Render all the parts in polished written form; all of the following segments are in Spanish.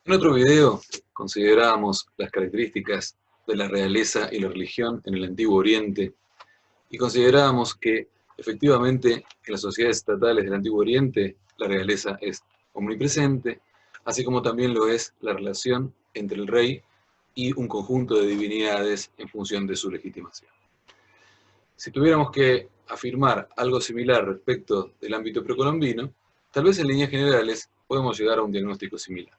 En otro video considerábamos las características de la realeza y la religión en el Antiguo Oriente y considerábamos que efectivamente en las sociedades estatales del Antiguo Oriente la realeza es omnipresente, así como también lo es la relación entre el rey y un conjunto de divinidades en función de su legitimación. Si tuviéramos que afirmar algo similar respecto del ámbito precolombino, tal vez en líneas generales podemos llegar a un diagnóstico similar.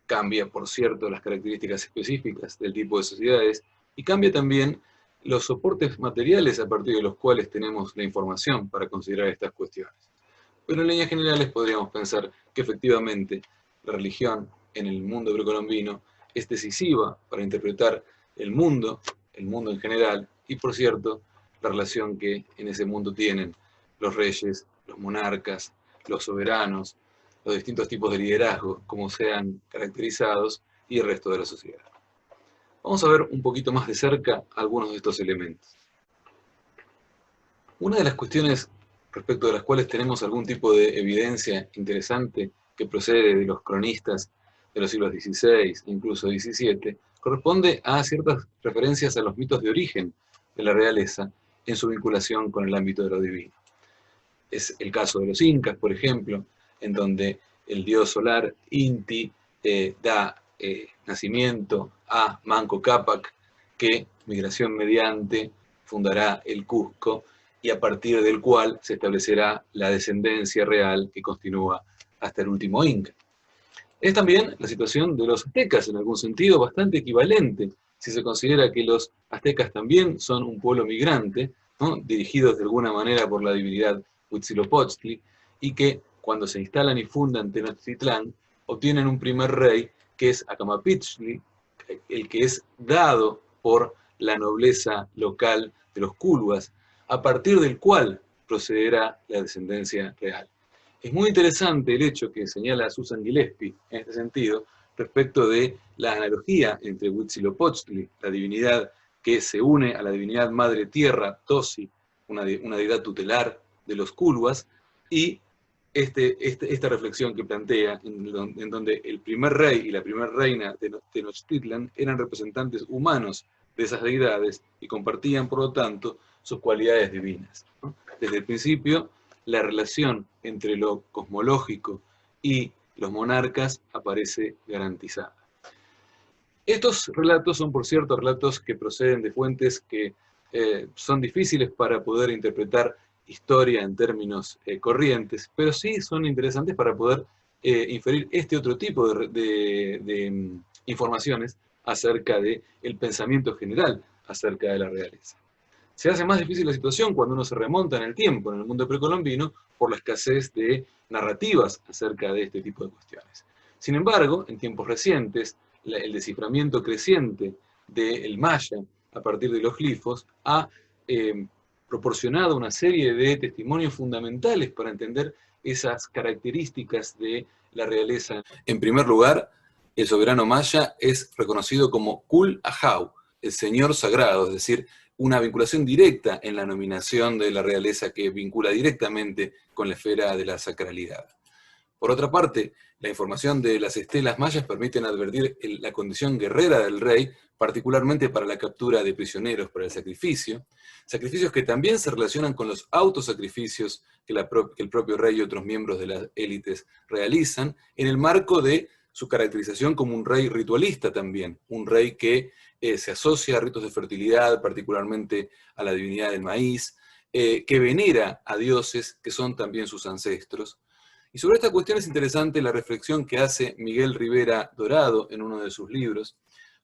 Cambia, por cierto, las características específicas del tipo de sociedades y cambia también los soportes materiales a partir de los cuales tenemos la información para considerar estas cuestiones. Pero en líneas generales podríamos pensar que efectivamente la religión en el mundo precolombino es decisiva para interpretar el mundo en general, y por cierto, la relación que en ese mundo tienen los reyes, los monarcas, los soberanos, los distintos tipos de liderazgo, como sean caracterizados, y el resto de la sociedad. Vamos a ver un poquito más de cerca algunos de estos elementos. Una de las cuestiones respecto de las cuales tenemos algún tipo de evidencia interesante que procede de los cronistas de los siglos XVI, incluso XVII, corresponde a ciertas referencias a los mitos de origen de la realeza en su vinculación con el ámbito de lo divino. Es el caso de los incas, por ejemplo, en donde el dios solar Inti da nacimiento a Manco Cápac, que, migración mediante, fundará el Cusco, y a partir del cual se establecerá la descendencia real que continúa hasta el último Inca. Es también la situación de los aztecas, en algún sentido, bastante equivalente, si se considera que los aztecas también son un pueblo migrante, ¿no?, dirigidos de alguna manera por la divinidad Huitzilopochtli, y que cuando se instalan y fundan Tenochtitlán, obtienen un primer rey, que es Acamapichtli, el que es dado por la nobleza local de los Culhuas, a partir del cual procederá la descendencia real. Es muy interesante el hecho que señala Susan Gillespie en este sentido, respecto de la analogía entre Huitzilopochtli, la divinidad que se une a la divinidad madre tierra, Tosi, una deidad tutelar de los Culhuas, y esta reflexión que plantea, en donde el primer rey y la primera reina de Tenochtitlan eran representantes humanos de esas deidades y compartían, por lo tanto, sus cualidades divinas, ¿no? Desde el principio, la relación entre lo cosmológico y los monarcas aparece garantizada. Estos relatos son, por cierto, relatos que proceden de fuentes que son difíciles para poder interpretar historia en términos corrientes, pero sí son interesantes para poder inferir este otro tipo de informaciones acerca del pensamiento general acerca de la realeza. Se hace más difícil la situación cuando uno se remonta en el tiempo, en el mundo precolombino, por la escasez de narrativas acerca de este tipo de cuestiones. Sin embargo, en tiempos recientes, el desciframiento creciente del maya a partir de los glifos ha proporcionado una serie de testimonios fundamentales para entender esas características de la realeza. En primer lugar, el soberano maya es reconocido como Kul Ahau, el señor sagrado, es decir, una vinculación directa en la nominación de la realeza que vincula directamente con la esfera de la sacralidad. Por otra parte, la información de las estelas mayas permiten advertir la condición guerrera del rey, particularmente para la captura de prisioneros para el sacrificio, sacrificios que también se relacionan con los autosacrificios que el propio rey y otros miembros de las élites realizan, en el marco de su caracterización como un rey ritualista también, un rey que se asocia a ritos de fertilidad, particularmente a la divinidad del maíz, que venera a dioses que son también sus ancestros. Y sobre esta cuestión es interesante la reflexión que hace Miguel Rivera Dorado en uno de sus libros,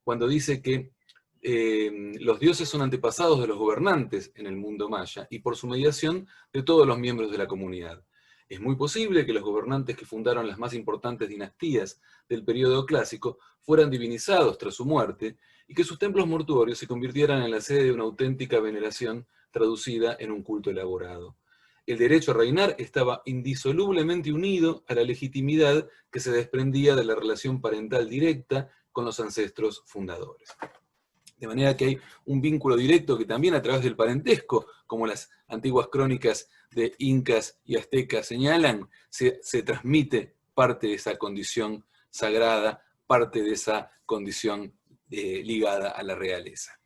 cuando dice que los dioses son antepasados de los gobernantes en el mundo maya y por su mediación de todos los miembros de la comunidad. Es muy posible que los gobernantes que fundaron las más importantes dinastías del periodo clásico fueran divinizados tras su muerte y que sus templos mortuorios se convirtieran en la sede de una auténtica veneración traducida en un culto elaborado. El derecho a reinar estaba indisolublemente unido a la legitimidad que se desprendía de la relación parental directa con los ancestros fundadores. De manera que hay un vínculo directo que también a través del parentesco, como las antiguas crónicas de incas y aztecas señalan, se transmite parte de esa condición sagrada, parte de esa condición ligada a la realeza.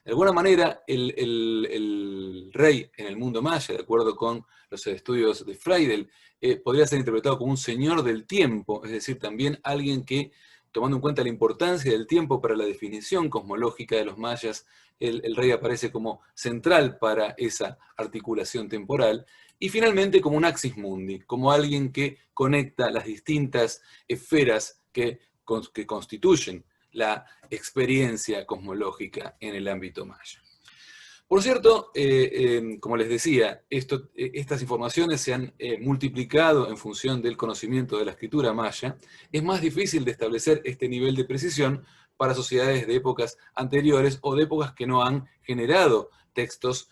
De alguna manera, el rey en el mundo maya, de acuerdo con los estudios de Freidel, podría ser interpretado como un señor del tiempo, es decir, también alguien que, tomando en cuenta la importancia del tiempo para la definición cosmológica de los mayas, el rey aparece como central para esa articulación temporal, y finalmente como un axis mundi, como alguien que conecta las distintas esferas que constituyen la experiencia cosmológica en el ámbito maya. Por cierto, como les decía, estas informaciones se han multiplicado en función del conocimiento de la escritura maya. Es más difícil de establecer este nivel de precisión para sociedades de épocas anteriores o de épocas que no han generado textos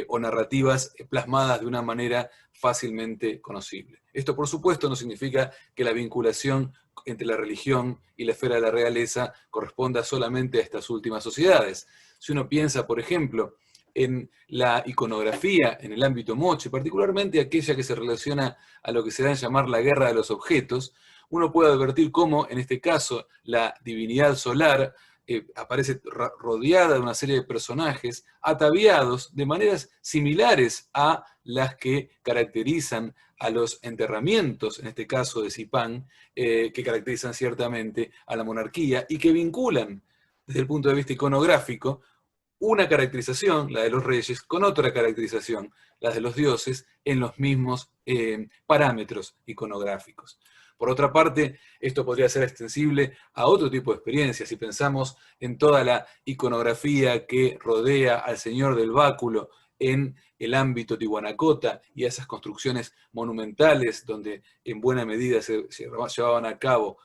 o narrativas plasmadas de una manera fácilmente conocible. Esto, por supuesto, no significa que la vinculación entre la religión y la esfera de la realeza corresponda solamente a estas últimas sociedades. Si uno piensa, por ejemplo, en la iconografía en el ámbito moche, particularmente aquella que se relaciona a lo que se da en llamar la guerra de los objetos, uno puede advertir cómo, en este caso, la divinidad solar aparece rodeada de una serie de personajes ataviados de maneras similares a las que caracterizan a los enterramientos, en este caso de Zipán, que caracterizan ciertamente a la monarquía y que vinculan, desde el punto de vista iconográfico, una caracterización, la de los reyes, con otra caracterización, la de los dioses, en los mismos parámetros iconográficos. Por otra parte, esto podría ser extensible a otro tipo de experiencias. Si pensamos en toda la iconografía que rodea al Señor del Báculo en el ámbito tihuanacota y a esas construcciones monumentales donde en buena medida se llevaban a cabo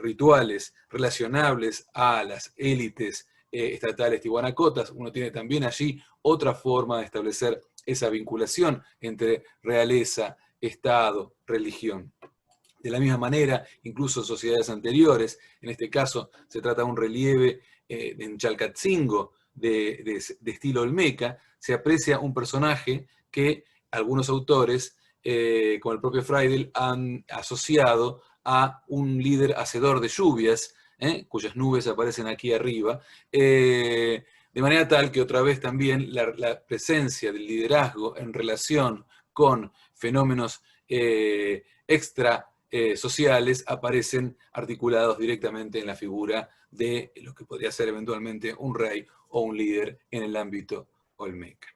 rituales relacionables a las élites estatales tihuanacotas, uno tiene también allí otra forma de establecer esa vinculación entre realeza, Estado, religión. De la misma manera, incluso en sociedades anteriores, en este caso se trata de un relieve en Chalcatzingo de estilo olmeca, se aprecia un personaje que algunos autores, como el propio Freidel, han asociado a un líder hacedor de lluvias, cuyas nubes aparecen aquí arriba, de manera tal que otra vez también la presencia del liderazgo en relación con fenómenos extra sociales aparecen articulados directamente en la figura de lo que podría ser eventualmente un rey o un líder en el ámbito olmeca.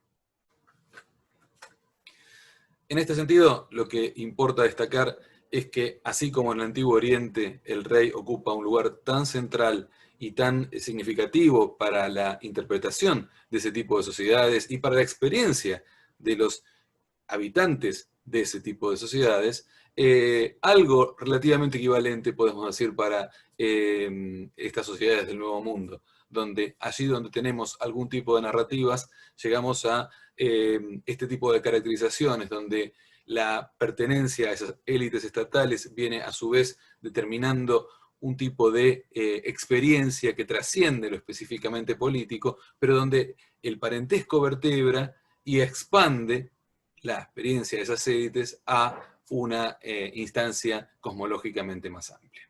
En este sentido, lo que importa destacar es que, así como en el Antiguo Oriente el rey ocupa un lugar tan central y tan significativo para la interpretación de ese tipo de sociedades y para la experiencia de los habitantes de ese tipo de sociedades, algo relativamente equivalente podemos decir para estas sociedades del Nuevo Mundo, donde allí donde tenemos algún tipo de narrativas, llegamos a este tipo de caracterizaciones, donde la pertenencia a esas élites estatales viene a su vez determinando un tipo de experiencia que trasciende lo específicamente político, pero donde el parentesco vertebra y expande la experiencia de esas élites a una instancia cosmológicamente más amplia.